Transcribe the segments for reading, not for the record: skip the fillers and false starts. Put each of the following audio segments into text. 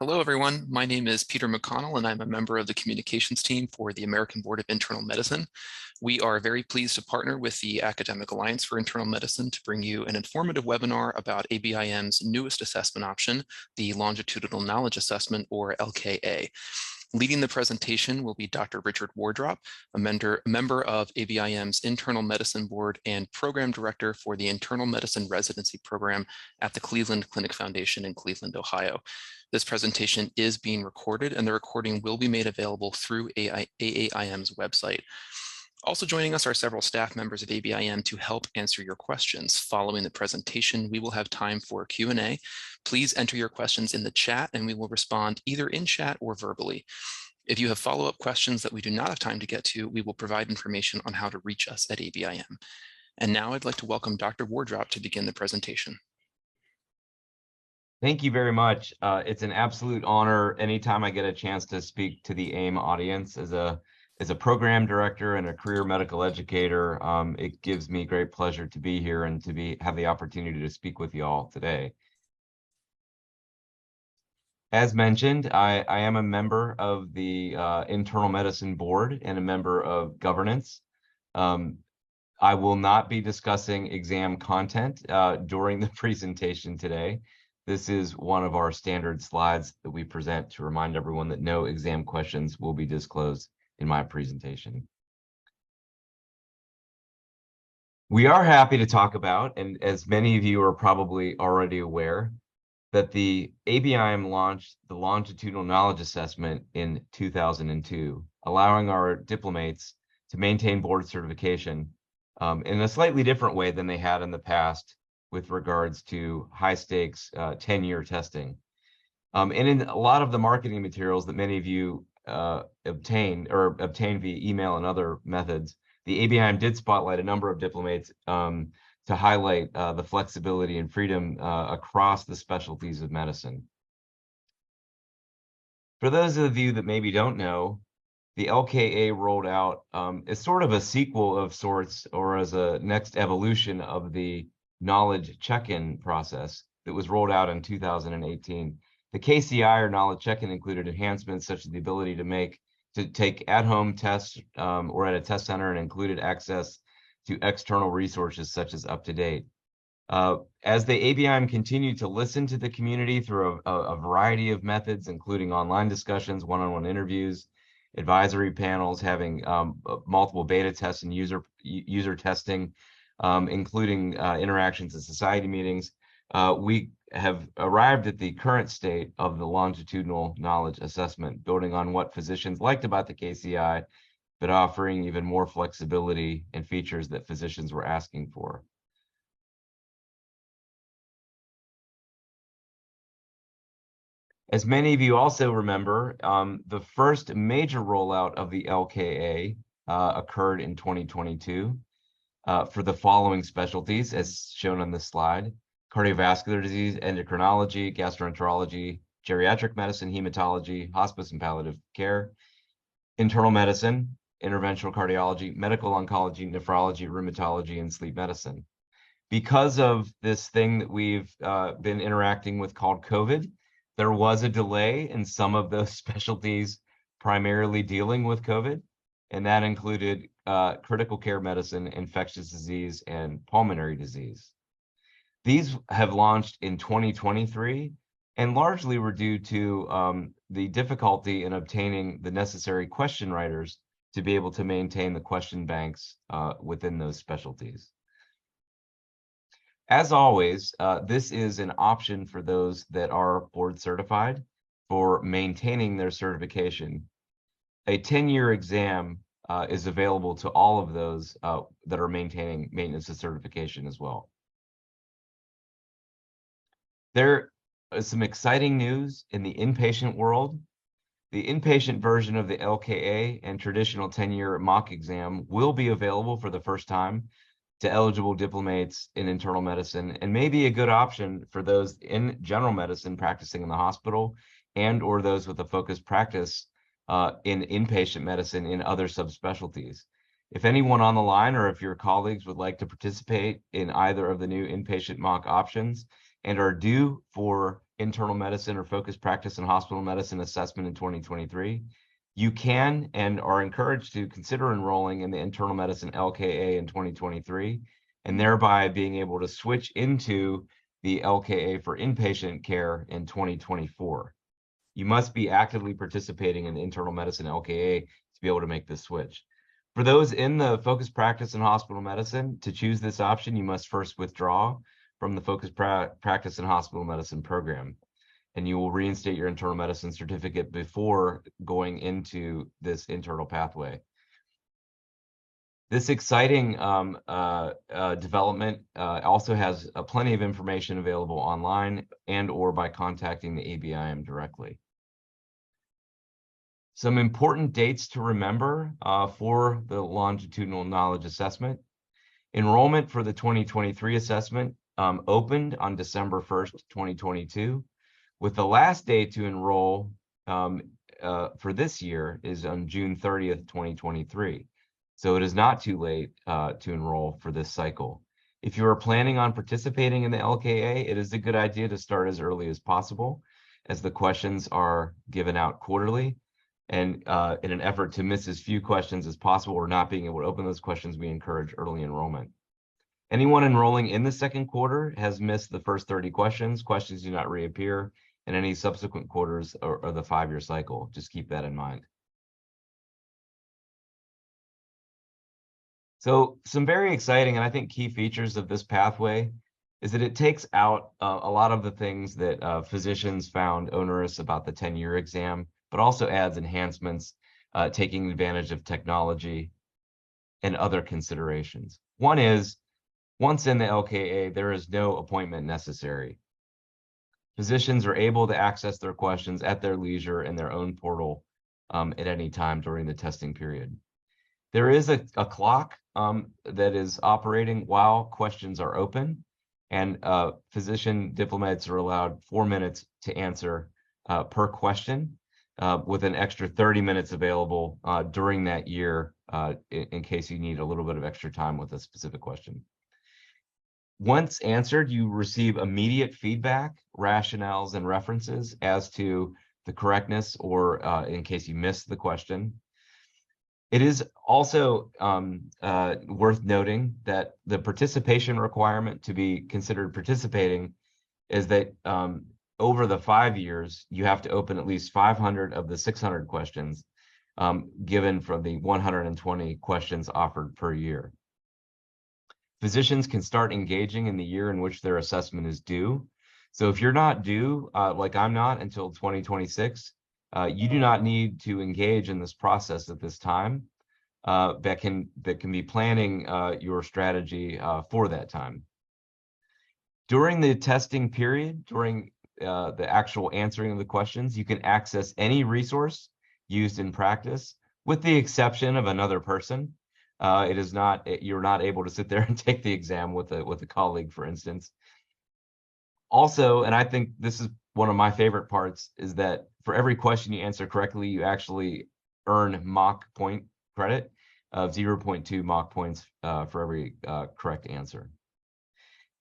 Hello, everyone. My name is Peter McConnell, and I'm a member of the communications team for the American Board of Internal Medicine. We are very pleased to partner with the Academic Alliance for Internal Medicine to bring you an informative webinar about ABIM's newest assessment option, the Longitudinal Knowledge Assessment, or LKA. Leading the presentation will be Dr. Richard Wardrop, a member of ABIM's Internal Medicine Board and Program Director for the Internal Medicine Residency Program at the Cleveland Clinic Foundation in Cleveland, Ohio. This presentation is being recorded, and the recording will be made available through AAIM's website. Also joining us are several staff members of ABIM to help answer your questions. Following the presentation, we will have time for Q&A. Please enter your questions in the chat, and we will respond either in chat or verbally. If you have follow-up questions that we do not have time to get to, we will provide information on how to reach us at ABIM. And now I'd like to welcome Dr. Wardrop to begin the presentation. Thank you very much. It's an absolute honor anytime I get a chance to speak to the AIM audience. As a program director and a career medical educator, it gives me great pleasure to be here and to have the opportunity to speak with you all today. As mentioned, I am a member of the Internal Medicine Board and a member of governance. I will not be discussing exam content during the presentation today. This is one of our standard slides that we present to remind everyone that no exam questions will be disclosed in my presentation. We are happy to talk about, and as many of you are probably already aware, that the ABIM launched the Longitudinal Knowledge Assessment in 2002, allowing our diplomates to maintain board certification in a slightly different way than they had in the past with regards to high-stakes 10-year testing. And in a lot of the marketing materials that many of you obtain via email and other methods, the ABIM did spotlight a number of diplomates to highlight the flexibility and freedom across the specialties of medicine. For those of you that maybe don't know, the LKA rolled out as sort of a sequel of sorts, or as a next evolution of the knowledge check-in process that was rolled out in 2018. The KCI, or knowledge check-in, included enhancements such as the ability to take at-home tests or at a test center, and included access to external resources such as UpToDate. As the ABIM continued to listen to the community through a variety of methods, including online discussions, one-on-one interviews, advisory panels, having multiple beta tests and user testing, including interactions at society meetings, we have arrived at the current state of the longitudinal knowledge assessment, building on what physicians liked about the KCI, but offering even more flexibility and features that physicians were asking for. As many of you also remember, the first major rollout of the LKA occurred in 2022 for the following specialties, as shown on this slide: cardiovascular disease, endocrinology, gastroenterology, geriatric medicine, hematology, hospice and palliative care, internal medicine, interventional cardiology, medical oncology, nephrology, rheumatology, and sleep medicine. Because of this thing that we've been interacting with called COVID, there was a delay in some of those specialties primarily dealing with COVID, and that included critical care medicine, infectious disease, and pulmonary disease. These have launched in 2023 and largely were due to the difficulty in obtaining the necessary question writers to be able to maintain the question banks within those specialties. As always, this is an option for those that are board certified for maintaining their certification. A 10-year exam is available to all of those that are maintaining maintenance of certification as well. There is some exciting news in the inpatient world. The inpatient version of the LKA and traditional 10-year mock exam will be available for the first time to eligible diplomates in internal medicine, and may be a good option for those in general medicine practicing in the hospital, and or those with a focused practice in inpatient medicine in other subspecialties. If anyone on the line, or if your colleagues would like to participate in either of the new inpatient mock options and are due for internal medicine or focused practice in hospital medicine assessment in 2023, you can and are encouraged to consider enrolling in the internal medicine LKA in 2023, and thereby being able to switch into the LKA for inpatient care in 2024. You must be actively participating in the internal medicine LKA to be able to make this switch. For those in the focused practice in hospital medicine, to choose this option, you must first withdraw from the focused practice in hospital medicine program, and you will reinstate your internal medicine certificate before going into this internal pathway. This exciting development also has plenty of information available online and or by contacting the ABIM directly. Some important dates to remember for the longitudinal knowledge assessment. Enrollment for the 2023 assessment opened on December 1st, 2022, with the last day to enroll for this year is on June 30th, 2023. So it is not too late to enroll for this cycle. If you are planning on participating in the LKA, it is a good idea to start as early as possible, as the questions are given out quarterly. And in an effort to miss as few questions as possible or not being able to open those questions, we encourage early enrollment. Anyone enrolling in the second quarter has missed the first 30 questions. Questions do not reappear in any subsequent quarters or the 5-year cycle. Just keep that in mind. So some very exciting and I think key features of this pathway is that it takes out a lot of the things that physicians found onerous about the 10-year exam, but also adds enhancements, taking advantage of technology and other considerations. One is, once in the LKA, there is no appointment necessary. Physicians are able to access their questions at their leisure in their own portal at any time during the testing period. There is a clock that is operating while questions are open, and physician diplomats are allowed 4 minutes to answer per question, with an extra 30 minutes available during that year in case you need a little bit of extra time with a specific question. Once answered, you receive immediate feedback, rationales, and references as to the correctness or in case you missed the question. It is also worth noting that the participation requirement to be considered participating is that over the 5 years, you have to open at least 500 of the 600 questions given from the 120 questions offered per year. Physicians can start engaging in the year in which their assessment is due. So if you're not due, like I'm not, until 2026, you do not need to engage in this process at this time. That can be planning your strategy for that time. During the testing period, during the actual answering of the questions, you can access any resource used in practice, with the exception of another person. It is not, you're not able to sit there and take the exam with a colleague, for instance. Also, and I think this is one of my favorite parts, is that for every question you answer correctly, you actually earn mock point credit of 0.2 mock points for every correct answer.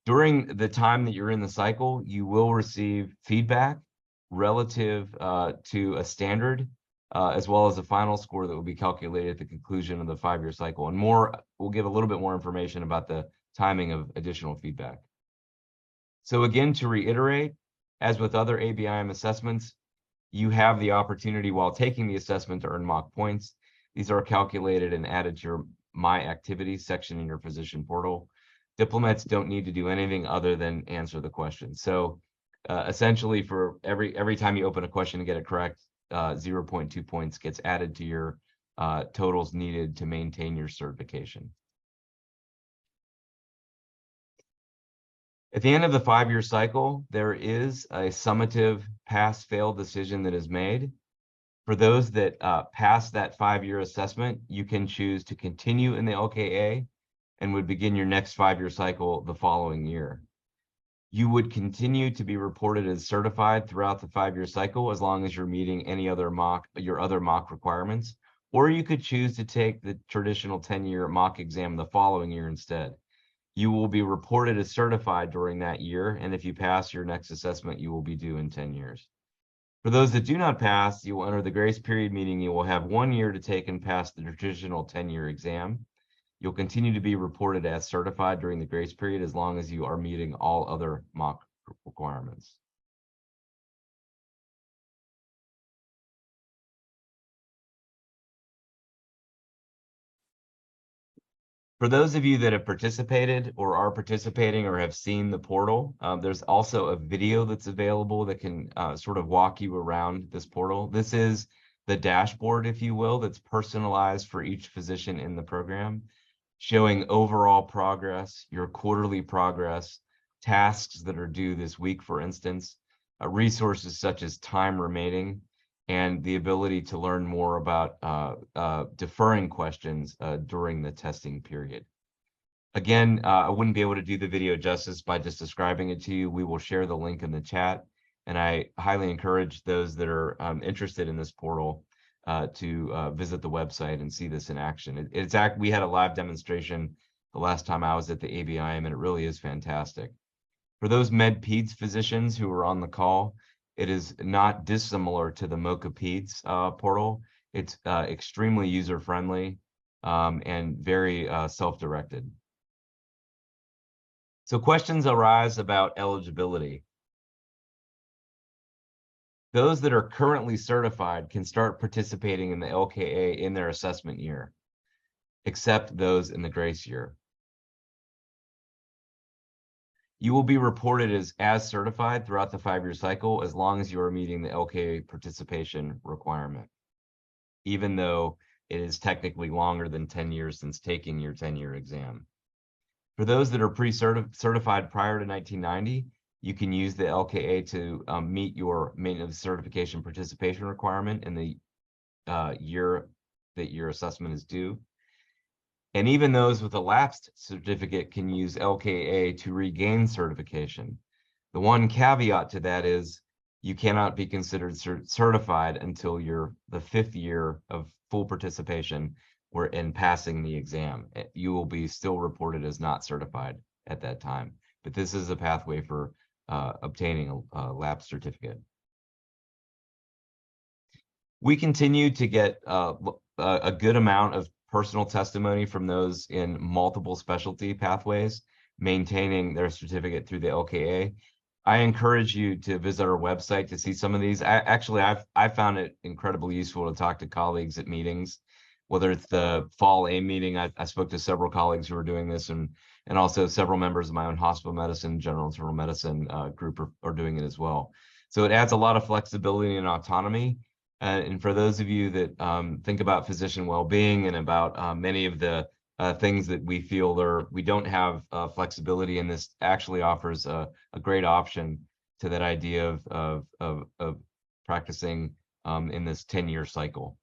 During the time that you're in the cycle, you will receive feedback relative to a standard, as well as a final score that will be calculated at the conclusion of the 5-year cycle. And we'll give a little bit more information about the timing of additional feedback. So again, to reiterate, as with other ABIM assessments, you have the opportunity while taking the assessment to earn mock points. These are calculated and added to your My Activities section in your physician portal. Diplomats don't need to do anything other than answer the question. So essentially, for every time you open a question and get it correct, 0.2 points gets added to your totals needed to maintain your certification. At the end of the 5-year cycle, there is a summative pass-fail decision that is made. For those that pass that 5-year assessment, you can choose to continue in the LKA and would begin your next 5-year cycle the following year. You would continue to be reported as certified throughout the 5-year cycle as long as you're meeting any other your other mock requirements, or you could choose to take the traditional 10-year mock exam the following year instead. You will be reported as certified during that year, and if you pass your next assessment, you will be due in 10 years. For those that do not pass, you will enter the grace period, meaning you will have 1 year to take and pass the traditional 10-year exam. You'll continue to be reported as certified during the grace period as long as you are meeting all other mock requirements. For those of you that have participated or are participating or have seen the portal, there's also a video that's available that can sort of walk you around this portal. This is the dashboard, if you will, that's personalized for each physician in the program, showing overall progress, your quarterly progress, tasks that are due this week, for instance, resources such as time remaining, and the ability to learn more about deferring questions during the testing period. Again, I wouldn't be able to do the video justice by just describing it to you. We will share the link in the chat, and I highly encourage those that are interested in this portal to visit the website and see this in action. We had a live demonstration the last time I was at the ABIM, and it really is fantastic. For those med-peds physicians who are on the call, it is not dissimilar to the MOCA Peds portal. It's extremely user-friendly and very self-directed. So questions arise about eligibility. Those that are currently certified can start participating in the LKA in their assessment year, except those in the grace year. You will be reported as certified throughout the 5-year cycle as long as you are meeting the LKA participation requirement, even though it is technically longer than 10 years since taking your 10-year exam. For those that are pre-certified prior to 1990, you can use the LKA to meet your maintenance certification participation requirement in the year that your assessment is due. And even those with a lapsed certificate can use LKA to regain certification. The one caveat to that is you cannot be considered certified until the 5th year of full participation in passing the exam. You will be still reported as not certified at that time. But this is a pathway for obtaining a lapsed certificate. We continue to get a good amount of personal testimony from those in multiple specialty pathways, maintaining their certificate through the LKA. I encourage you to visit our website to see some of these. I found it incredibly useful to talk to colleagues at meetings, whether it's the fall AIM meeting. I spoke to several colleagues who are doing this, and also several members of my own hospital medicine, general internal medicine group are doing it as well. So it adds a lot of flexibility and autonomy. And for those of you that think about physician well-being and about many of the things that we feel we don't have flexibility in, this actually offers a great option to that idea of practicing in this 10-year cycle.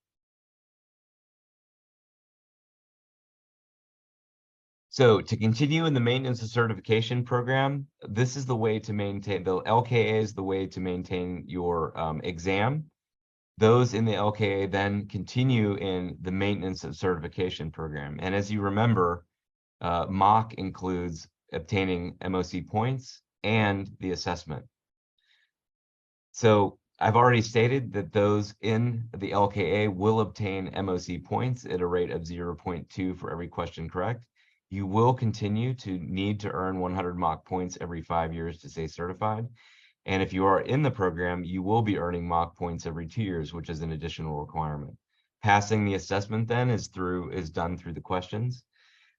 So to continue in the maintenance of certification program, this is the way to maintain, the LKA is the way to maintain your exam. Those in the LKA then continue in the maintenance of certification program. And as you remember, mock includes obtaining MOC points and the assessment. So I've already stated that those in the LKA will obtain MOC points at a rate of 0.2 for every question correct. You will continue to need to earn 100 mock points every 5 years to stay certified. And if you are in the program, you will be earning mock points every 2 years, which is an additional requirement. Passing the assessment then is done through the questions.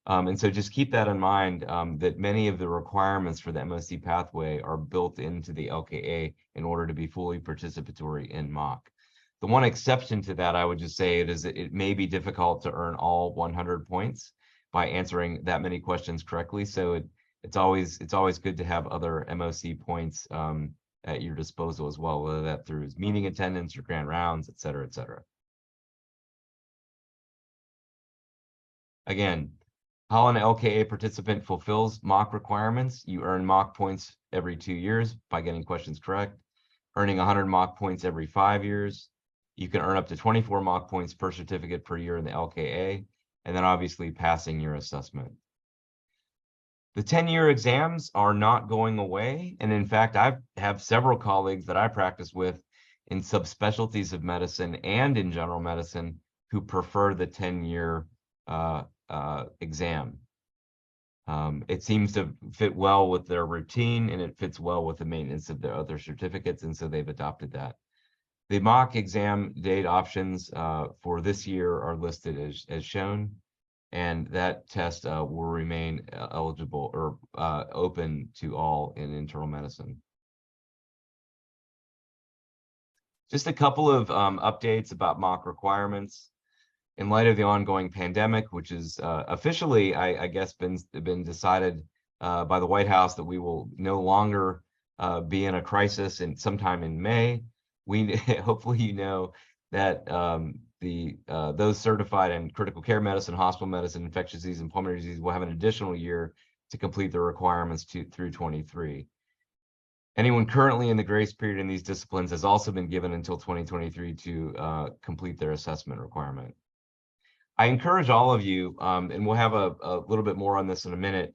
And so just keep that in mind, that many of the requirements for the MOC pathway are built into the LKA in order to be fully participatory in mock. The one exception to that, I would just say, it may be difficult to earn all 100 points by answering that many questions correctly. So it's always good to have other MOC points at your disposal as well, whether that through meeting attendance or grand rounds, et cetera, et cetera. Again, how an LKA participant fulfills mock requirements: you earn mock points every 2 years by getting questions correct, earning 100 mock points every 5 years. You can earn up to 24 mock points per certificate per year in the LKA, and then obviously passing your assessment. The 10-year exams are not going away. And in fact, I have several colleagues that I practice with in subspecialties of medicine and in general medicine who prefer the 10-year exam. It seems to fit well with their routine, and it fits well with the maintenance of their other certificates, and so they've adopted that. The mock exam date options for this year are listed as shown, and that test will remain eligible or open to all in internal medicine. Just a couple of updates about mock requirements. In light of the ongoing pandemic, which is officially, I guess, been decided by the White House that we will no longer be in a crisis and sometime in May. We hopefully you know that those certified in critical care medicine, hospital medicine, infectious disease, and pulmonary disease will have an additional year to complete their requirements through 23. Anyone currently in the grace period in these disciplines has also been given until 2023 to complete their assessment requirement. I encourage all of you, and we'll have a little bit more on this in a minute,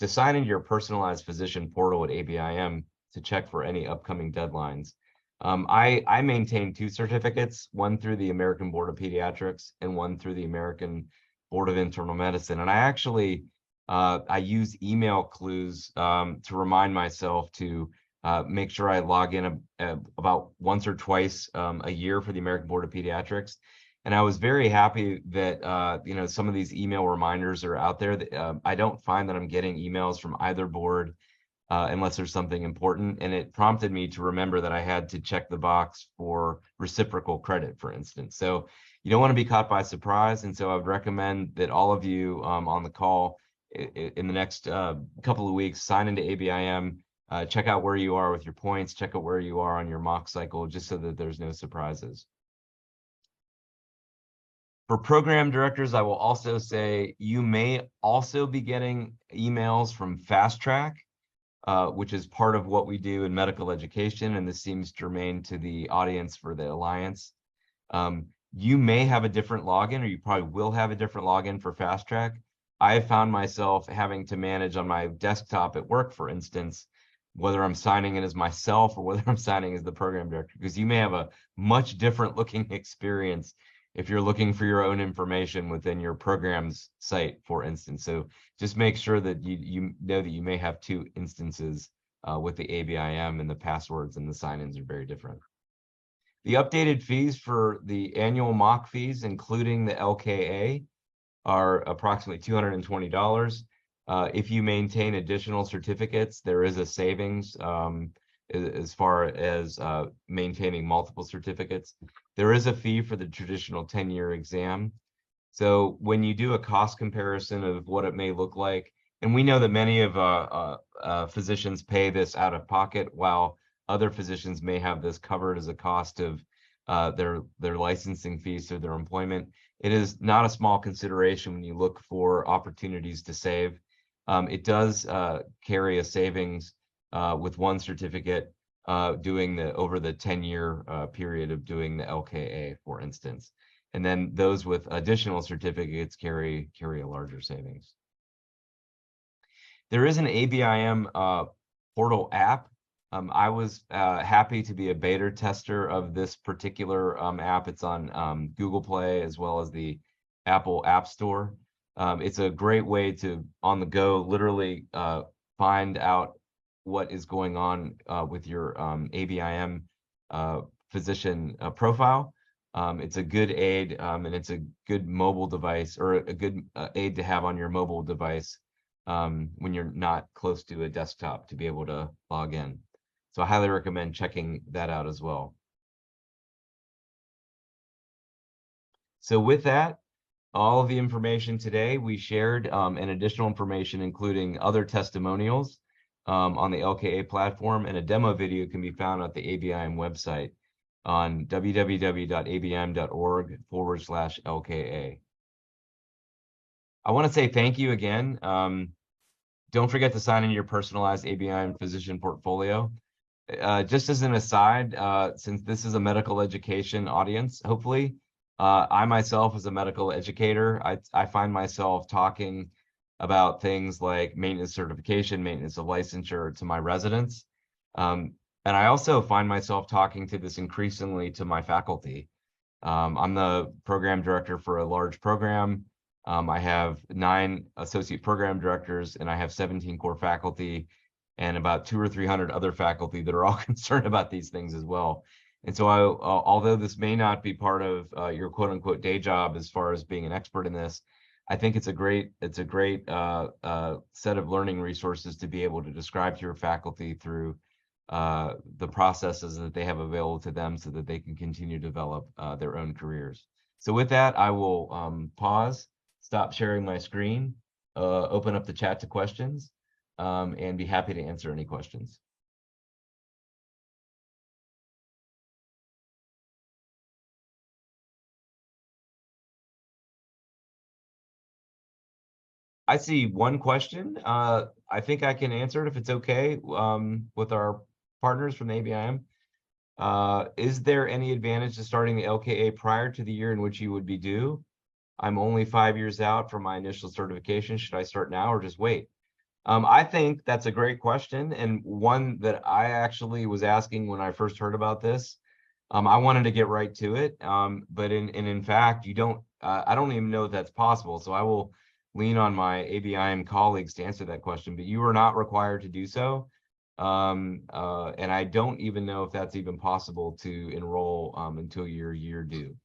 to sign into your personalized physician portal at ABIM to check for any upcoming deadlines. I maintain 2 certificates, one through the American Board of Pediatrics and one through the American Board of Internal Medicine. And I actually, I use email clues to remind myself to make sure I log in about once or twice a year for the American Board of Pediatrics. And I was very happy that you know, some of these email reminders are out there. That, I don't find that I'm getting emails from either board unless there's something important. And it prompted me to remember that I had to check the box for reciprocal credit, for instance. So you don't want to be caught by surprise. And so I would recommend that all of you on the call in the next couple of weeks sign into ABIM, check out where you are with your points, check out where you are on your mock cycle, just so that there's no surprises. For program directors, I will also say you may also be getting emails from Fast Track, which is part of what we do in medical education, and this seems germane to the audience for the Alliance. You may have a different login, or you probably will have a different login for Fast Track. I have found myself having to manage on my desktop at work, for instance, whether I'm signing in as myself or whether I'm signing as the program director, because you may have a much different looking experience if you're looking for your own information within your program's site, for instance. So just make sure that you know that you may have 2 instances with the ABIM, and the passwords and the sign-ins are very different. The updated fees for the annual mock fees, including the LKA, are approximately $220. If you maintain additional certificates, there is a savings as far as maintaining multiple certificates. There is a fee for the traditional 10-year exam. So when you do a cost comparison of what it may look like, and we know that many of physicians pay this out of pocket, while other physicians may have this covered as a cost of their licensing fees through their employment. It is not a small consideration when you look for opportunities to save. It does carry a savings with one certificate doing over the 10-year period of doing the LKA, for instance. And then those with additional certificates carry a larger savings. There is an ABIM portal app. I was happy to be a beta tester of this particular app. It's on Google Play as well as the Apple App Store. It's a great way to, on the go, literally find out what is going on with your ABIM physician profile. It's a good aid, and it's a good mobile device, or a good aid to have on your mobile device when you're not close to a desktop to be able to log in. So I highly recommend checking that out as well. So with that, all of the information today we shared, and additional information, including other testimonials on the LKA platform, and a demo video can be found at the ABIM website on www.abim.org/LKA. I want to say thank you again. Don't forget to sign in your personalized ABIM physician portfolio. Just as an aside, since this is a medical education audience, hopefully, I myself as a medical educator, I find myself talking about things like maintenance certification, maintenance of licensure to my residents. And I also find myself talking to this increasingly to my faculty. I'm the program director for a large program. I have 9 associate program directors, and I have 17 core faculty and about 200 or 300 other faculty that are all concerned about these things as well. And so although this may not be part of your quote unquote day job as far as being an expert in this, I think it's a great set of learning resources to be able to describe to your faculty through the processes that they have available to them so that they can continue to develop their own careers. So with that, I will pause, stop sharing my screen, open up the chat to questions, and be happy to answer any questions. I see one question. I think I can answer it if it's okay with our partners from the ABIM. Is there any advantage to starting the LKA prior to the year in which you would be due? I'm only 5 years out from my initial certification. Should I start now or just wait? I think that's a great question, and one that I actually was asking when I first heard about this. I wanted to get right to it, but in fact, you don't. I don't even know if that's possible. So I will lean on my ABIM colleagues to answer that question. But you are not required to do so, and I don't even know if that's even possible to enroll until your year due.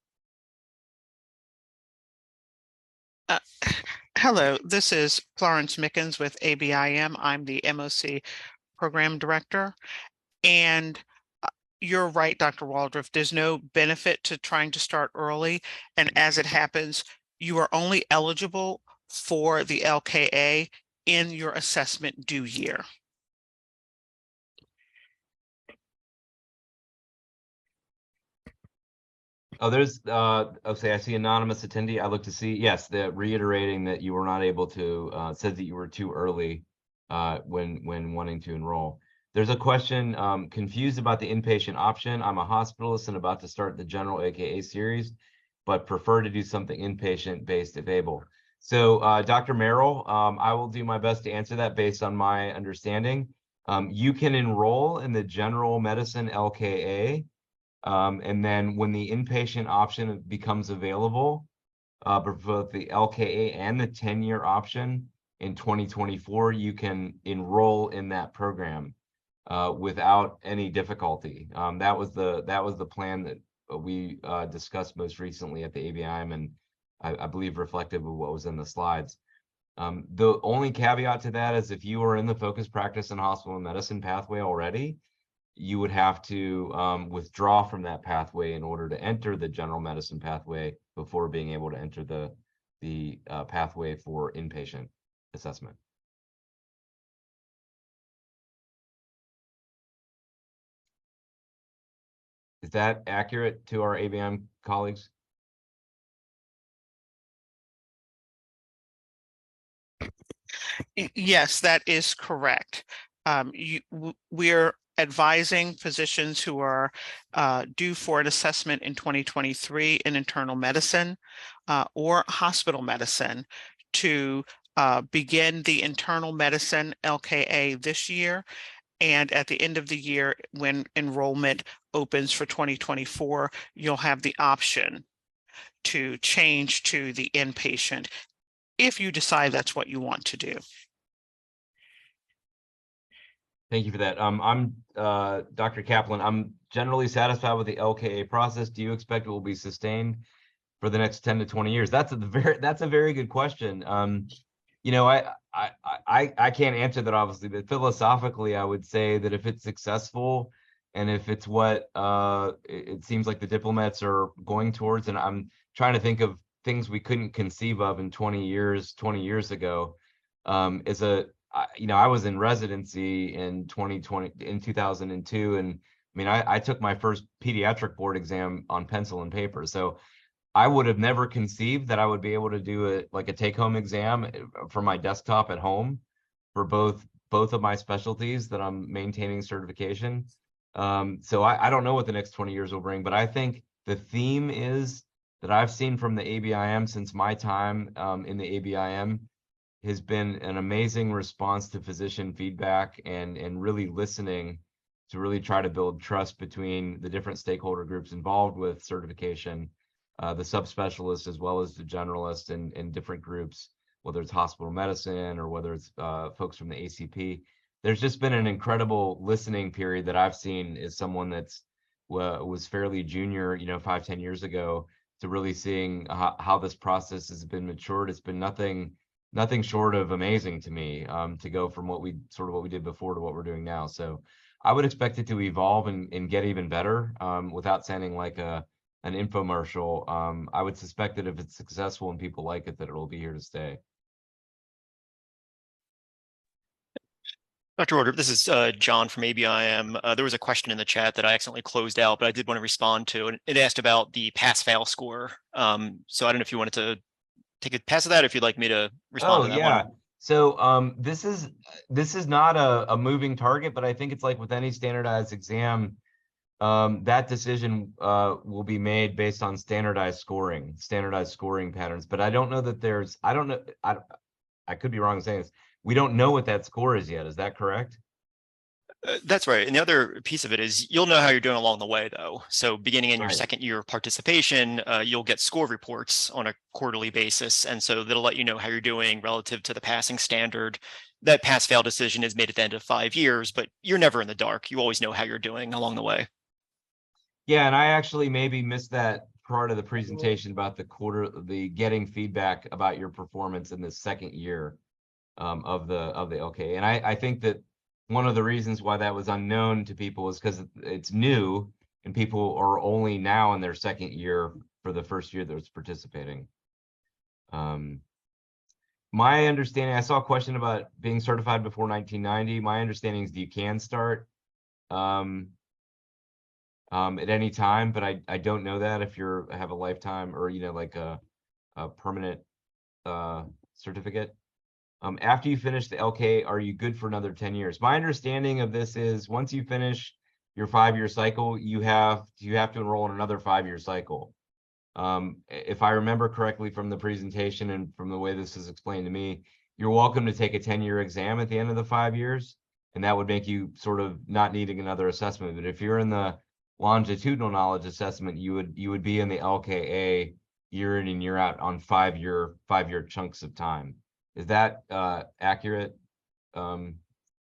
Hello, this is Florence Mickens with ABIM. I'm the MOC Program Director. And you're right, Dr. Waldrop, there's no benefit to trying to start early. And as it happens, you are only eligible for the LKA in your assessment due year. Oh, there's okay, I see anonymous attendee. I look to see, yes, the reiterating that you were not able to said that you were too early when wanting to enroll. There's a question confused about the inpatient option. I'm a hospitalist and about to start the general AKA series, but prefer to do something inpatient based if able. So Dr. Merrill, I will do my best to answer that based on my understanding. You can enroll in the general medicine LKA. And then when the inpatient option becomes available, for both the LKA and the 10-year option in 2024, you can enroll in that program without any difficulty. That was the plan that we discussed most recently at the ABIM, and I believe reflective of what was in the slides. The only caveat to that is if you are in the focused practice and hospital medicine pathway already, you would have to withdraw from that pathway in order to enter the general medicine pathway before being able to enter the pathway for inpatient assessment. Is that accurate to our ABIM colleagues? Yes, that is correct. We're advising physicians who are due for an assessment in 2023 in internal medicine or hospital medicine to begin the internal medicine LKA this year. And at the end of the year, when enrollment opens for 2024, you'll have the option to change to the inpatient if you decide that's what you want to do. Thank you for that. I'm Dr. Kaplan. I'm generally satisfied with the LKA process. Do you expect it will be sustained for the next 10 to 20 years? That's a very good question. You know, I can't answer that obviously, but philosophically, I would say that if it's successful and if it's what it seems like the diplomats are going towards, and I'm trying to think of things we couldn't conceive of in 20 years ago, is you know, I was in residency in 2002, and I mean, I took my first pediatric board exam on pencil and paper, so I would have never conceived that I would be able to do a take-home exam for my desktop at home for both of my specialties that I'm maintaining certification. So I don't know what the next 20 years will bring, but I think the theme is that I've seen from the ABIM since my time in the ABIM has been an amazing response to physician feedback and really listening to really try to build trust between the different stakeholder groups involved with certification, the subspecialists as well as the generalists and different groups, whether it's hospital medicine or whether it's folks from the ACP. There's just been an incredible listening period that I've seen as someone that's was fairly junior, 5-10 years ago, to really seeing how this process has been matured. It's been nothing short of amazing to me, to go from what we did before to what we're doing now. So I would expect it to evolve and get even better, without sounding like an infomercial. I would suspect that if it's successful and people like it, that it'll be here to stay. Dr. Order, this is John from ABIM. There was a question in the chat that I accidentally closed out, but I did want to respond to, and it asked about the pass-fail score. So I don't know if you wanted to take a pass at that, or if you'd like me to respond to that yeah. one. So this is not a moving target, but I think it's like with any standardized exam, that decision will be made based on standardized scoring patterns. But I don't know that I could be wrong in saying this. We don't know what that score is yet. Is that correct? That's right. And the other piece of it is you'll know how you're doing along the way, though. So beginning in your second year of participation, you'll get score reports on a quarterly basis. And so that'll let you know how you're doing relative to the passing standard. That pass-fail decision is made at the end of 5 years, but you're never in the dark. You always know how you're doing along the way. Yeah, and I actually maybe missed that part of the presentation about the getting feedback about your performance in the second year of the LKA. And I think that one of the reasons why that was unknown to people is because it's new and people are only now in their second year for the first year that's participating. My understanding, I saw a question about being certified before 1990. My understanding is that you can start at any time, but I don't know that if you have a lifetime or like a permanent certificate. After you finish the LK, are you good for another 10 years? My understanding of this is once you finish your 5-year cycle, you have to enroll in another 5-year cycle. If I remember correctly from the presentation and from the way this is explained to me, you're welcome to take a 10-year exam at the end of the 5 years, and that would make you sort of not needing another assessment. But if you're in the longitudinal knowledge assessment, you would be in the LKA year in and year out on 5-year chunks of time. Is that accurate to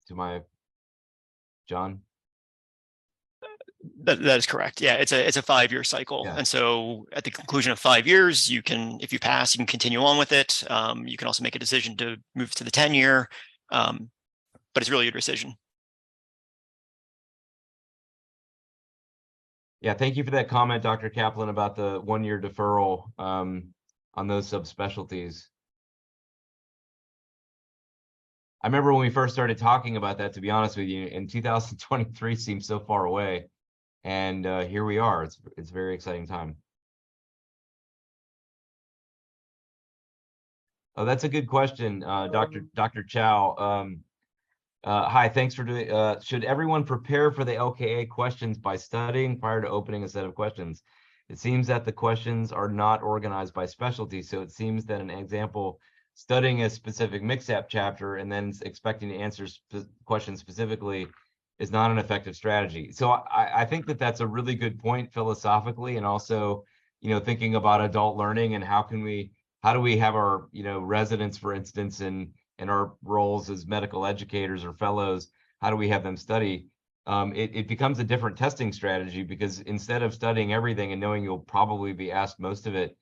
my John? That is correct. Yeah, it's a 5-year cycle. Yeah. And so at the conclusion of 5 years, you can, if you pass, you can continue on with it. You can also make a decision to move to the 10-year, but it's really your decision. Yeah, thank you for that comment, Dr. Kaplan, about the 1-year deferral on those subspecialties. I remember when we first started talking about that, to be honest with you, and 2023 seems so far away. And here we are. It's a very exciting time. Oh, that's a good question, Dr. Chow. Hi, thanks for doing. Should everyone prepare for the LKA questions by studying prior to opening a set of questions? It seems that the questions are not organized by specialty, so it seems that an example studying a specific mix-up chapter and then expecting to answer questions specifically is not an effective strategy. So I think that that's a really good point philosophically, and also, thinking about adult learning and how do we have our, residents, for instance, in our roles as medical educators or fellows, how do we have them study? It becomes a different testing strategy, because instead of studying everything and knowing you'll probably be asked most of it,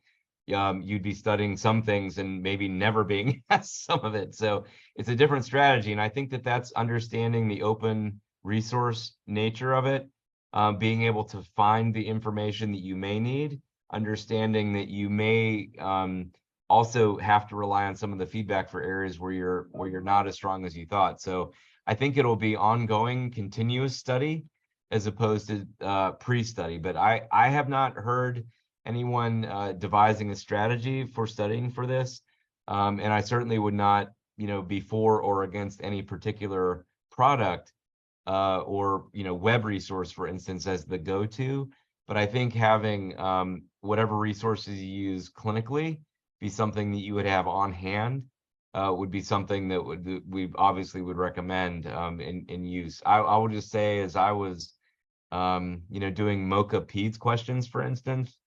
you'd be studying some things and maybe never being asked some of it. So it's a different strategy. And I think that that's understanding the open resource nature of it, being able to find the information that you may need, understanding that you may also have to rely on some of the feedback for areas where you're not as strong as you thought. So I think it'll be ongoing, continuous study as opposed to pre-study. But I have not heard anyone devising a strategy for studying for this, and I certainly would not, be for or against any particular product or web resource, for instance, as the go-to. But I think having whatever resources you use clinically be something that you would have on hand would be something that we obviously would recommend in use. I will just say, as I was doing MOCA PEDS questions, for instance,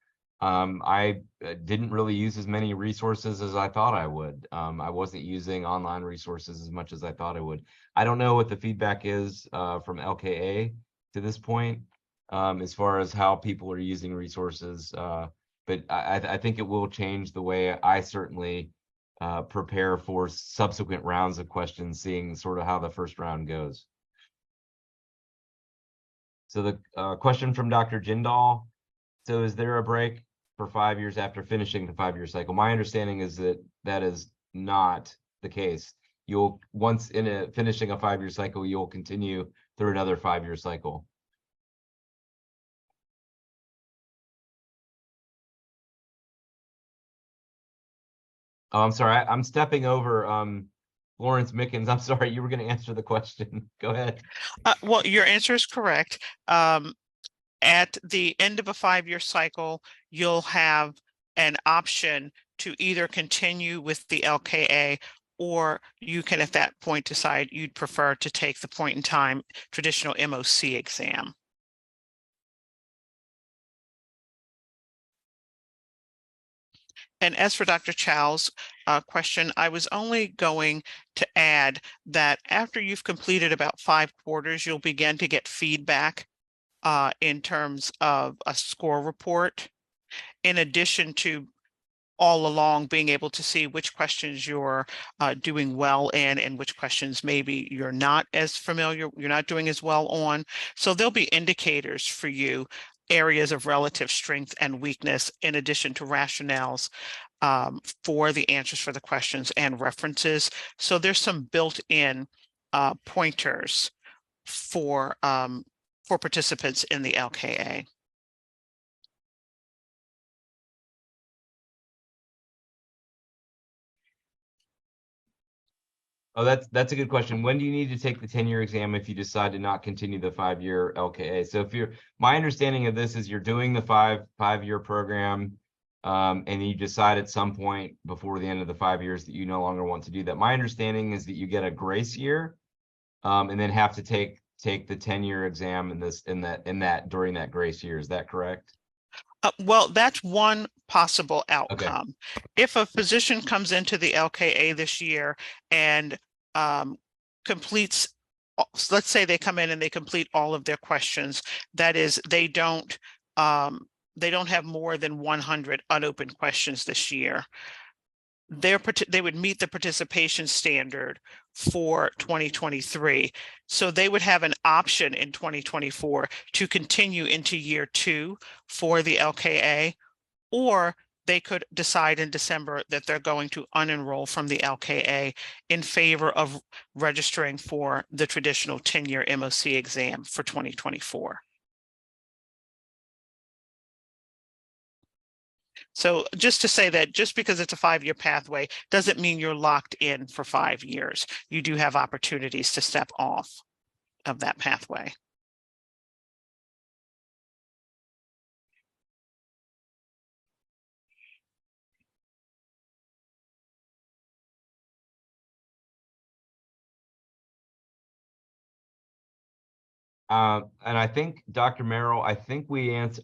I didn't really use as many resources as I thought I would. I wasn't using online resources as much as I thought I would. I don't know what the feedback is from LKA to this point, as far as how people are using resources, but I think it will change the way I certainly prepare for subsequent rounds of questions, seeing sort of how the first round goes. So the question from Dr. Jindal, so is there a break for 5 years after finishing the 5-year cycle? My understanding is that that is not the case. You'll, once finishing a 5-year cycle, you'll continue through another 5-year cycle. Oh, I'm sorry, I'm stepping over Lawrence Mickens. I'm sorry, you were going to answer the question. Go ahead. Well, your answer is correct. At the end of a 5-year cycle, you'll have an option to either continue with the LKA, or you can at that point decide you'd prefer to take the point in time traditional MOC exam. And as for Dr. Chow's question, I was only going to add that after you've completed about 5 quarters, you'll begin to get feedback in terms of a score report, in addition to all along being able to see which questions you're doing well in and which questions maybe you're not as familiar, you're not doing as well on. So there'll be indicators for you, areas of relative strength and weakness, in addition to rationales for the answers for the questions and references. So there's some built-in pointers for participants in the LKA. Oh, that's a good question. When do you need to take the 10-year exam if you decide to not continue the 5-year LKA? So if my understanding of this is you're doing the five-year program, and you decide at some point before the end of the 5 years that you no longer want to do that. My understanding is that you get a grace year, and then have to take the 10-year exam during that grace year. Is that correct? Well, that's one possible outcome. Okay. If a physician comes into the LKA this year and completes, let's say they come in and they complete all of their questions, that is, they don't have more than 100 unopened questions this year, they would meet the participation standard for 2023. So they would have an option in 2024 to continue into year 2 for the LKA, or they could decide in December that they're going to unenroll from the LKA in favor of registering for the traditional 10-year MOC exam for 2024. So just to say that just because it's a 5-year pathway doesn't mean you're locked in for 5 years. You do have opportunities to step off of that pathway. And I think, Dr. Merrill,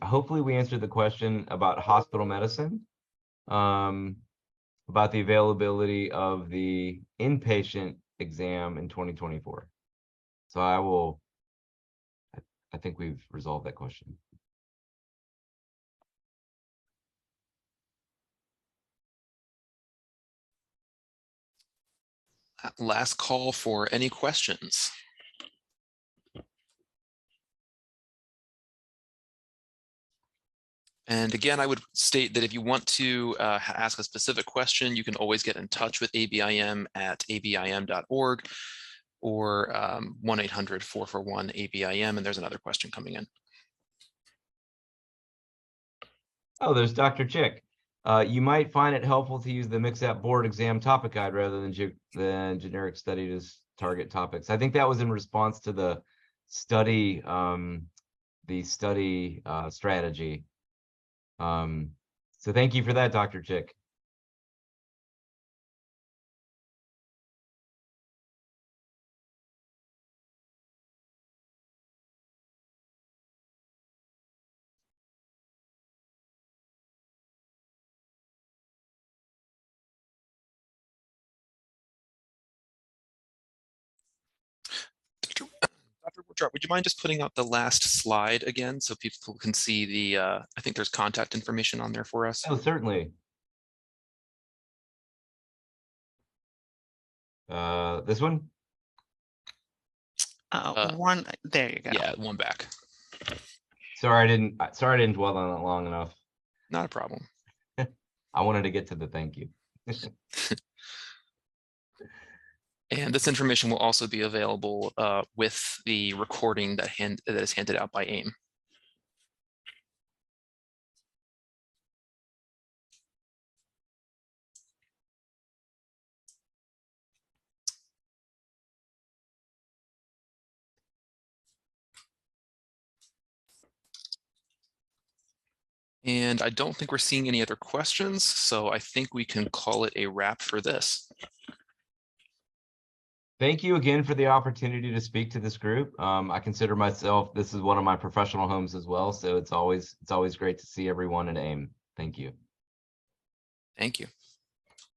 hopefully we answered the question about hospital medicine, about the availability of the inpatient exam in 2024. So I think we've resolved that question. Last call for any questions. And again, I would state that if you want to ask a specific question, you can always get in touch with ABIM at abim.org or 1-800-441-ABIM. And there's another question coming in. Oh, there's Dr. Chick. You might find it helpful to use the MixApp board exam topic guide rather than generic study to target topics. I think that was in response to the study strategy. So thank you for that, Dr. Chick. would you mind just putting up the last slide again so people can see the, I think there's contact information on there for us. Oh, certainly. This one? There you go. Yeah, one back. Sorry, I didn't dwell on it long enough. Not a problem. I wanted to get to the thank you. And this information will also be available with the recording that is handed out by AIM. And I don't think we're seeing any other questions, so I think we can call it a wrap for this. Thank you again for the opportunity to speak to this group. I consider myself, this is one of my professional homes as well, so it's always great to see everyone at AIM. Thank you. Thank you.